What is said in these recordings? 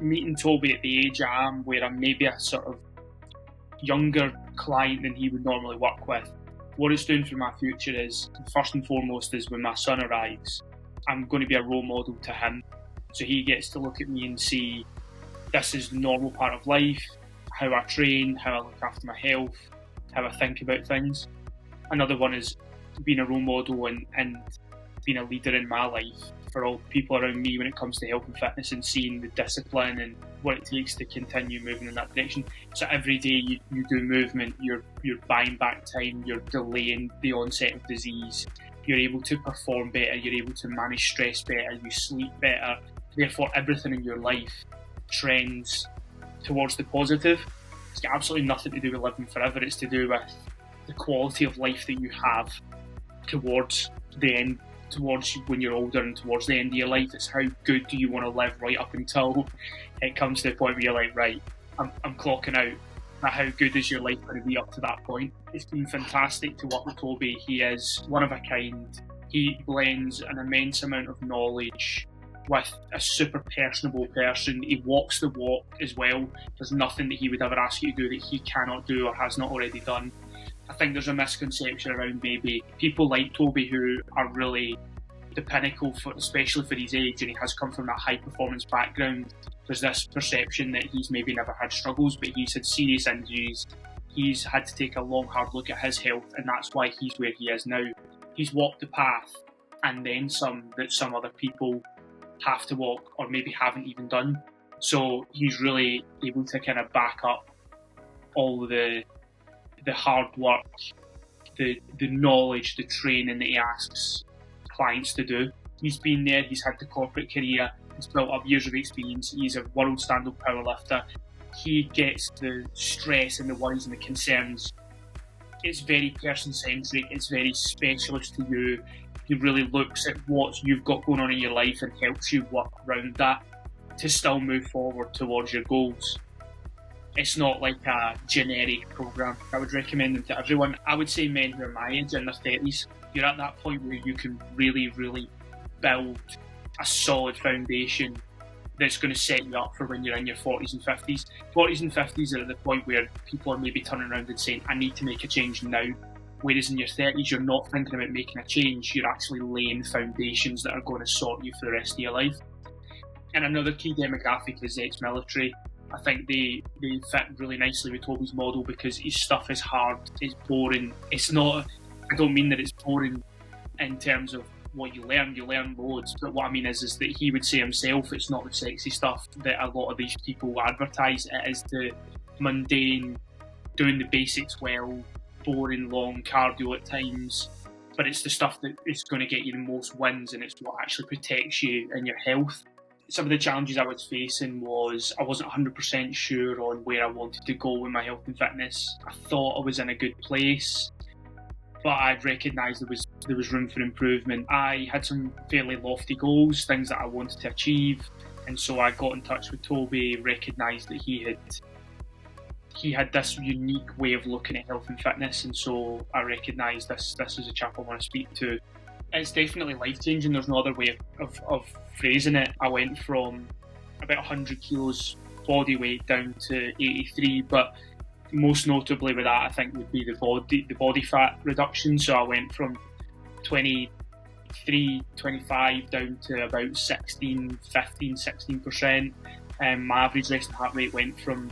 meeting Toby at the age I am, where I'm maybe a sort of younger client than he would normally work with, what it's doing for my future is, first and foremost, is when my son arrives, I'm going to be a role model to him. So he gets to look at me and see this is the normal part of life, how I train, how I look after my health, how I think about things. Another one is being a role model and being a leader in my life for all people around me when it comes to health and fitness, and seeing the discipline and what it takes to continue moving in that direction. So every day you do movement, you're buying back time, you're delaying the onset of disease, you're able to perform better, you're able to manage stress better, you sleep better. Therefore, everything in your life trends towards the positive. It's got absolutely nothing to do with living forever. It's to do with the quality of life that you have towards the end, towards when you're older and towards the end of your life. It's how good do you want to live right up until it comes to the point where you're like, right, I'm clocking out. Now, how good is your life going to be up to that point? It's been fantastic to work with Toby. He is one of a kind. He blends an immense amount of knowledge with a super personable person. He walks the walk as well. There's nothing that he would ever ask you to do that he cannot do or has not already done. I think there's a misconception around maybe people like Toby who are really the pinnacle, especially for his age, and he has come from that high performance background. There's this perception that he's maybe never had struggles, but he's had serious injuries. He's had to take a long, hard look at his health, and that's why he's where he is now. He's walked the path and then some that some other people have to walk or maybe haven't even done. So he's really able to kind of back up all the hard work, the knowledge, the training that he asks clients to do. He's been there, he's had the corporate career, he's built up years of experience, he's a world stand-up powerlifter. He gets the stress and the worries and the concerns. It's very person-centric, it's very specialist to you. He really looks at what you've got going on in your life and helps you work around that to still move forward towards your goals. It's not like a generic program. I would recommend them to everyone. I would say men who are my age, in their 30s, you're at that point where you can really, really build a solid foundation that's going to set you up for when you're in your 40s and 50s. 40s and 50s are at the point where people are maybe turning around and saying, I need to make a change now. Whereas in your 30s, you're not thinking about making a change, you're actually laying foundations that are going to sort you for the rest of your life. And another key demographic is ex-military. I think they fit really nicely with Toby's model because his stuff is hard, it's boring. It's not, I don't mean that it's boring in terms of what you learn loads, but what I mean is that he would say himself, it's not the sexy stuff that a lot of these people advertise. It is the mundane, doing the basics well, boring, long cardio at times, but it's the stuff that is going to get you the most wins, and it's what actually protects you and your health. Some of the challenges I was facing was I wasn't 100% sure on where I wanted to go with my health and fitness. I thought I was in a good place, but I recognised there was room for improvement. I had some fairly lofty goals, things that I wanted to achieve, and so I got in touch with Toby, recognised that he had this unique way of looking at health and fitness, and so I recognised this is a chap I want to speak to. It's definitely life-changing. There's no other way of phrasing it. I went from about 100 kilos body weight down to 83, but most notably with that I think would be the body fat reduction. So I went from 23, 25 down to about 16%. My average resting heart rate went from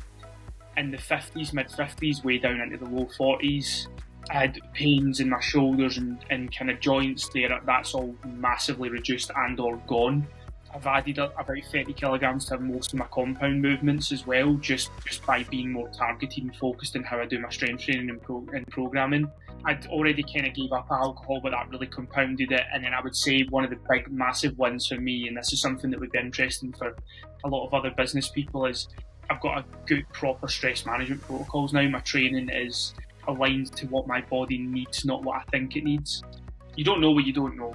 in the 50s, mid-50s, way down into the low 40s. I had pains in my shoulders and kind of joints there. That's all massively reduced and or gone. I've added about 30 kilograms to most of my compound movements as well, just by being more targeted and focused in how I do my strength training and programming. I'd already kind of gave up alcohol, but that really compounded it. And then I would say one of the big, massive wins for me, and this is something that would be interesting for a lot of other business people, is I've got a good, proper stress management protocols now. My training is aligned to what my body needs, not what I think it needs. You don't know what you don't know.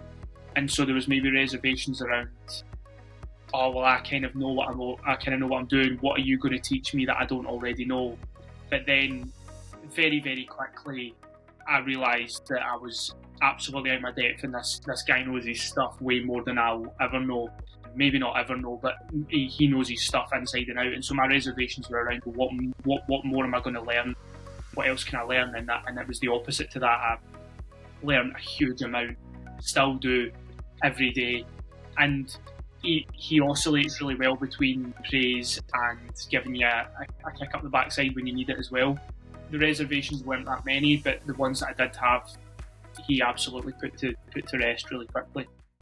And so there was maybe reservations around, oh, well, I kind of know what I'm doing. What are you going to teach me that I don't already know? But then very, very quickly, I realised that I was absolutely out of my depth, and this guy knows his stuff way more than I'll ever know. maybe not ever know, but he knows his stuff inside and out. And so my reservations were around, well, what more am I going to learn? What else can I learn? And it was the opposite to that. I learned a huge amount, still do every day. And he oscillates really well between praise and giving you a kick up the backside when you need it as well. The reservations weren't that many, but the ones that I did have, he absolutely put to rest really quickly.